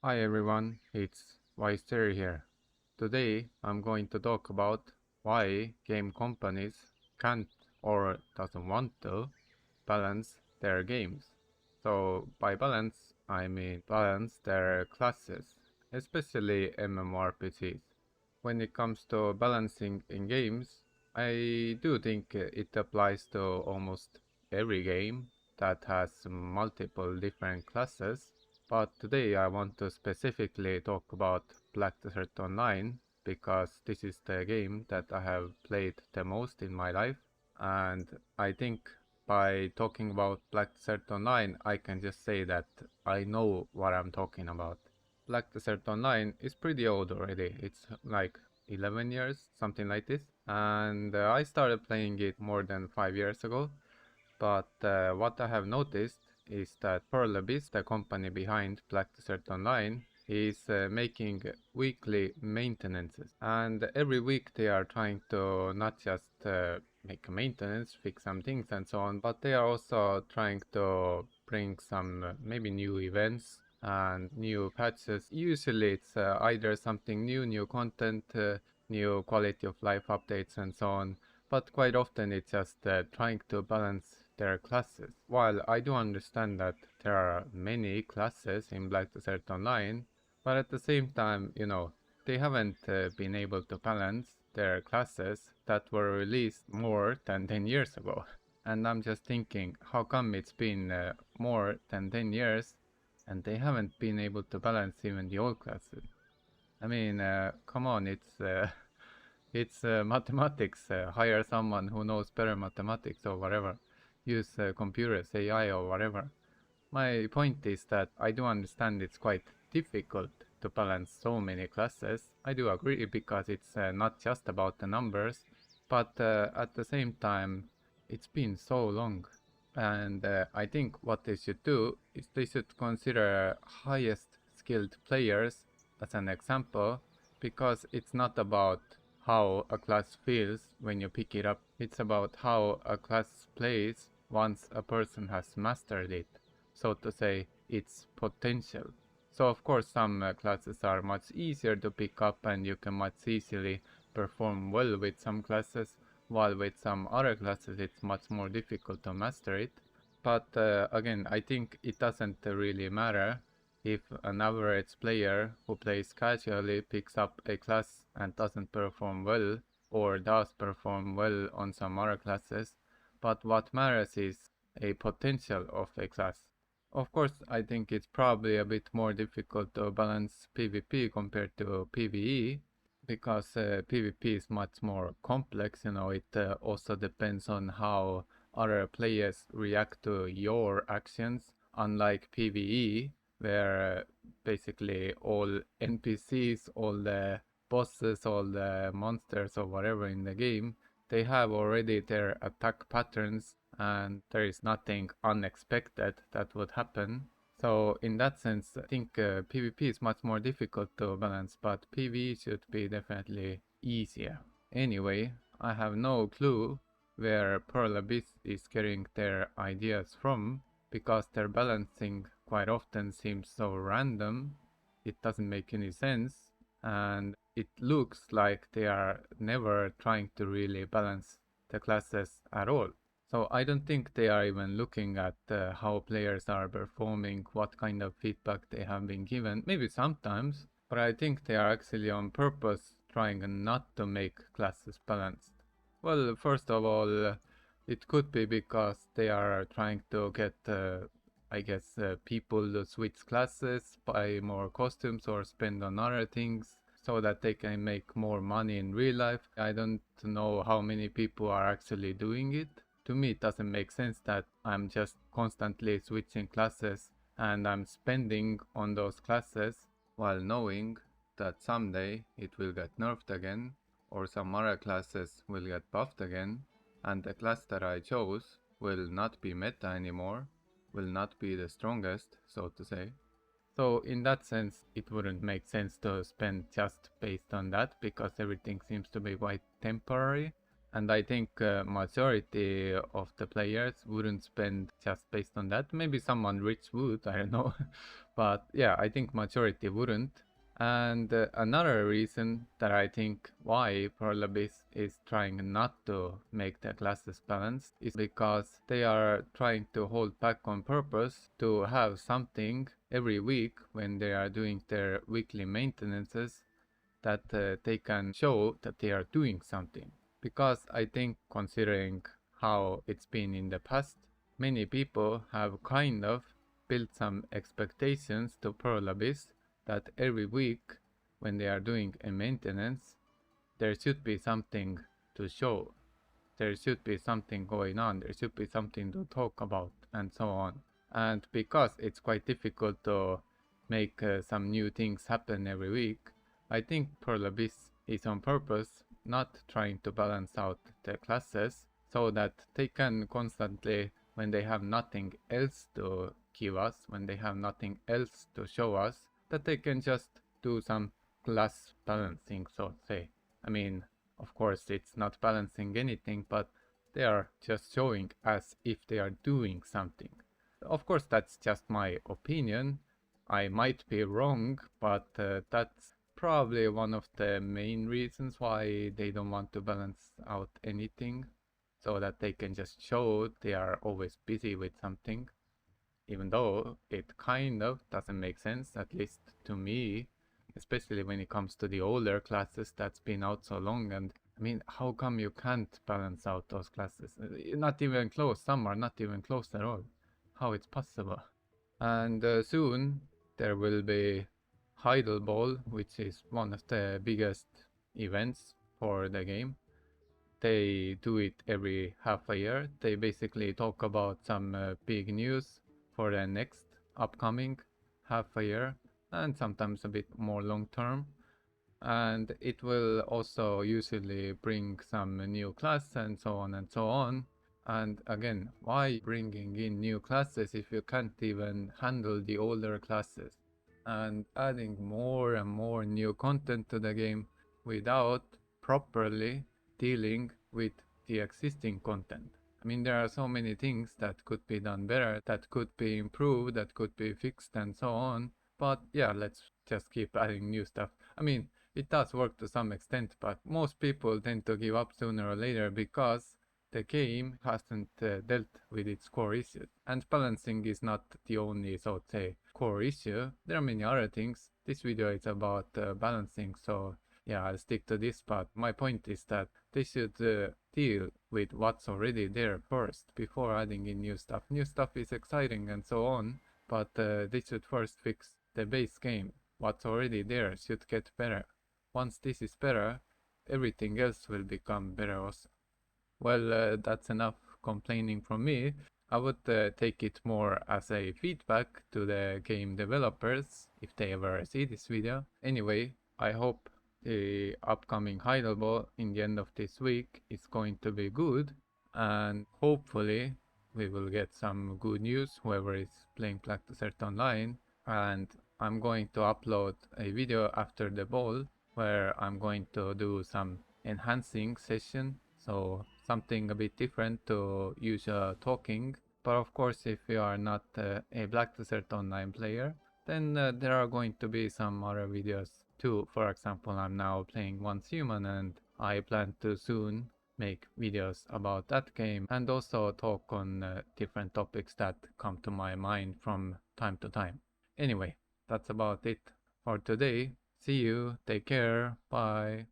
Hi everyone, it's Wise Terry here. Today I'm going to talk about why game companies can't or doesn't want to balance their games. So by balance, I mean balance their classes, especially MMORPGs. When it comes to balancing in games, I do think it applies to almost every game that has multiple different classes, but today I want to specifically talk about Black Desert Online because this is the game that I have played the most in my life, and I think by talking about Black Desert Online, I can just say that I know what I'm talking about. Black Desert Online is pretty old already. It's like 11 years, something like this. And I started playing it more than 5 years ago. But what I have noticed is that Pearl Abyss, the company behind Black Desert Online, is making weekly maintenances. And every week they are trying to not just make a maintenance, fix some things and so on, but they are also trying to bring some maybe new events and new patches. Usually it's either something new, new content, new quality of life updates and so on, but quite often it's just trying to balance their classes. While I do understand that there are many classes in Black Desert Online, but at the same time, they haven't been able to balance their classes that were released more than 10 years ago. And I'm just thinking, how come it's been more than 10 years and they haven't been able to balance even the old classes? I mean, come on, it's mathematics. Hire someone who knows better mathematics or whatever. Use computers, AI or whatever. My point is that I do understand it's quite difficult to balance so many classes. I do agree because it's not just about the numbers, but at the same time, it's been so long. And I think what they should do is they should consider highest skilled players as an example, because it's not about how a class feels when you pick it up. It's about how a class plays once a person has mastered it, so to say, its potential. So of course some classes are much easier to pick up and you can much easily perform well with some classes, while with some other classes it's much more difficult to master it. But again, I think it doesn't really matter if an average player who plays casually picks up a class and doesn't perform well, or does perform well on some other classes, but what matters is a potential of a class. Of course, I think it's probably a bit more difficult to balance PvP compared to PvE, because PvP is much more complex. It also depends on how other players react to your actions, unlike PvE, where basically all NPCs, all the bosses, all the monsters or whatever in the game, they have already their attack patterns and there is nothing unexpected that would happen. So in that sense, I think PvP is much more difficult to balance, but PvE should be definitely easier. Anyway, I have no clue where Pearl Abyss is getting their ideas from, because their balancing quite often seems so random. It doesn't make any sense, and it looks like they are never trying to really balance the classes at all. So I don't think they are even looking at how players are performing, what kind of feedback they have been given. Maybe sometimes, but I think they are actually on purpose trying not to make classes balanced. Well, first of all, it could be because they are trying to get, I guess, people to switch classes, buy more costumes, or spend on other things so that they can make more money in real life. I don't know how many people are actually doing it. To me, it doesn't make sense that I'm just constantly switching classes and I'm spending on those classes while knowing that someday it will get nerfed again, or some other classes will get buffed again, and the class that I chose will not be meta anymore, will not be the strongest, so to say. So in that sense, it wouldn't make sense to spend just based on that, because everything seems to be quite temporary. And I think majority of the players wouldn't spend just based on that. Maybe someone rich would, I don't know. But yeah, I think majority wouldn't. And another reason that I think why Prolabis is trying not to make the classes balanced is because they are trying to hold back on purpose to have something every week when they are doing their weekly maintenances that they can show that they are doing something. Because I think considering how it's been in the past, many people have kind of built some expectations to Pearl Abyss that every week when they are doing a maintenance, there should be something to show. There should be something going on. There should be something to talk about and so on. And because it's quite difficult to make some new things happen every week, I think Pearl Abyss is on purpose not trying to balance out the classes so that they can constantly, when they have nothing else to give us, when they have nothing else to show us, that they can just do some class balancing, so to say. I mean, of course, it's not balancing anything, but they are just showing as if they are doing something. Of course, that's just my opinion. I might be wrong, but that's probably one of the main reasons why they don't want to balance out anything, so that they can just show they are always busy with something, even though it kind of doesn't make sense, at least to me, especially when it comes to the older classes that's been out so long. And I mean, how come you can't balance out those classes? Not even close. Some are not even close at all. How it's possible? And soon there will be Heidel Ball, which is one of the biggest events for the game. They do it every half a year. They basically talk about some big news for the next upcoming half a year, and sometimes a bit more long term. And it will also usually bring some new class and so on and so on. And again, why bringing in new classes if you can't even handle the older classes? And adding more and more new content to the game without properly dealing with the existing content. I mean, there are so many things that could be done better, that could be improved, that could be fixed and so on. But yeah, let's just keep adding new stuff. I mean, it does work to some extent, but most people tend to give up sooner or later because the game hasn't dealt with its core issues. And balancing is not the only, so to say, core issue. There are many other things. This video is about balancing, so yeah, I'll stick to this, but my point is that they should deal with what's already there first before adding in new stuff. New stuff is exciting and so on, but they should first fix the base game. What's already there should get better. Once this is better, everything else will become better also. Well, that's enough complaining from me. I would take it more as a feedback to the game developers if they ever see this video. Anyway, I hope the upcoming Heidelberg in the end of this week is going to be good, and hopefully we will get some good news, whoever is playing Black Desert Online. And I'm going to upload a video after the ball where I'm going to do some enhancing session, so something a bit different to usual talking. But of course, if you are not a Black Desert Online player, then there are going to be some other videos too. For example, I'm now playing Once Human, and I plan to soon make videos about that game and also talk on different topics that come to my mind from time to time. Anyway, that's about it for today. See you, take care, bye.